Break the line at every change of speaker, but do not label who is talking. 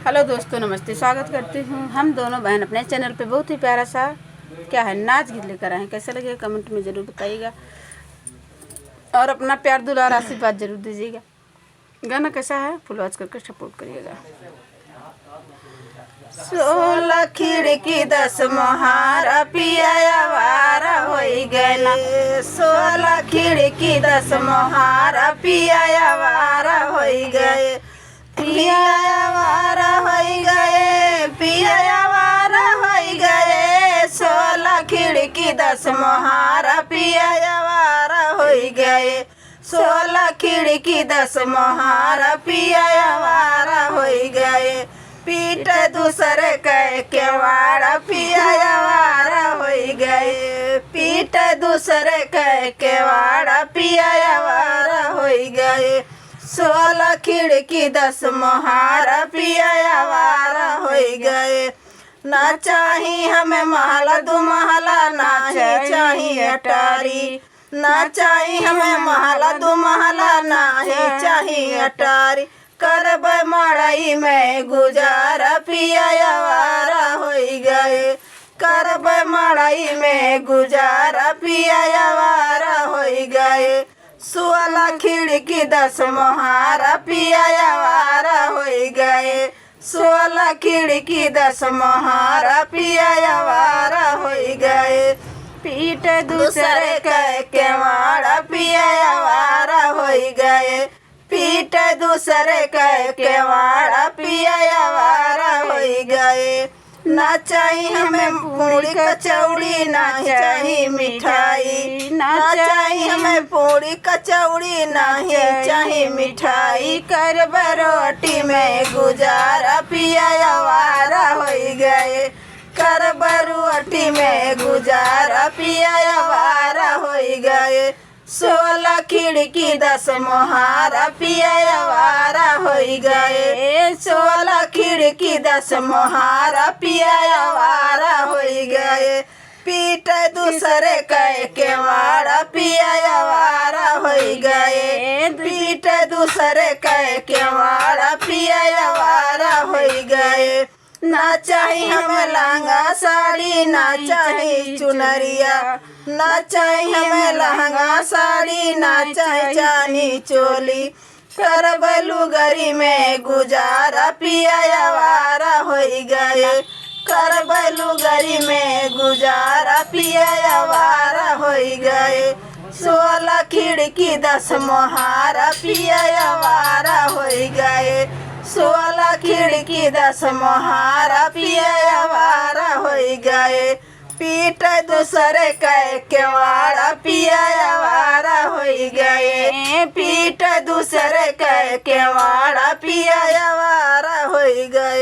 Hello दोस्तों, नमस्ते। स्वागत करती हूँ हम दोनों बहन अपने चैनल पे। बहुत ही प्यारा सा क्या है नाच गीत लेकर आए हैं। कैसा लगेगा कमेंट में ज़रूर बताइएगा और अपना प्यार दुलार आशीर्वाद जरूर दीजिएगा। गाना कैसा है फुल वॉच करके सपोर्ट करिएगा। 16 खिड़की 10 मोहार पिया आवारा होई गए। 16 खिड़की 10 मोहार पिया आवारा होई गए। पिया आवारा होई गए, पिया आवारा होई गए। 16 खिड़की 10 मोहार पिया आवारा होई गए। 16 खिड़की 10 मोहार पिया आवारा होई गए। पीठ दूसरे कह केवाड़ा पिया आवारा होई गए। पीठ दूसरे कह केवाड़ा पिया आवारा होई गए। 16 खिड़की 10 मोहार पिया आवारा होई गए। ना चाही हमें महला दू महला, ना चाही अटारी। ना चाही हमें महला दू महला, ना चाही अटारी। करब मड़ई में गुजारा पिया आवारा होई गए। करब मड़ई में गुजारा पिया आवारा होई गए। 16 खिड़की 10 मोहार पिया आवारा होई गए। 16 खिड़की 10 मोहार पिया आवारा होई गए। पीठ दूसरे कह केवाड़ा पिया आवारा होई गए। पीठ दूसरे कह केवाड़ा पिया आवारा होई गए। ना चाही हमें पूरी कचौड़ी, ना चाही मिठाई। ना चाही हमें पूरी कचौड़ी, ना चाही मिठाई। करब रोटी में गुजारा पिया आवारा होई गए। करब रोटी में गुजारा पिया आवारा होई गए। 16 खिड़की 10 मोहार पिया आवारा होई गए। 16 खिड़की 10 मोहार पिया आवारा होई गए। पीठ दूसरे कह केवाड़ा पिया आवारा होई गए। पीठ दूसरे कह केवाड़ा पिया आवारा होई गए। ना चाही हमें लहंगा साड़ी, ना चाही चुनरिया। ना चाही हमें लहंगा साड़ी, ना चाही चानी चोली। करब लुगरी में गुजारा पिया आवारा होई गए। करब लुगरी में गुजारा पिया आवारा होई गए। 16 खिड़की 10 मोहार पिया आवारा होई गए। 16 खिड़की 10 मोहार पिया आवारा होई गए। पीठ दूसरे कह केवाड़ा पिया आवारा होई गए। पीठ दूसरे कह केवाड़ा पिया आवारा होई गए।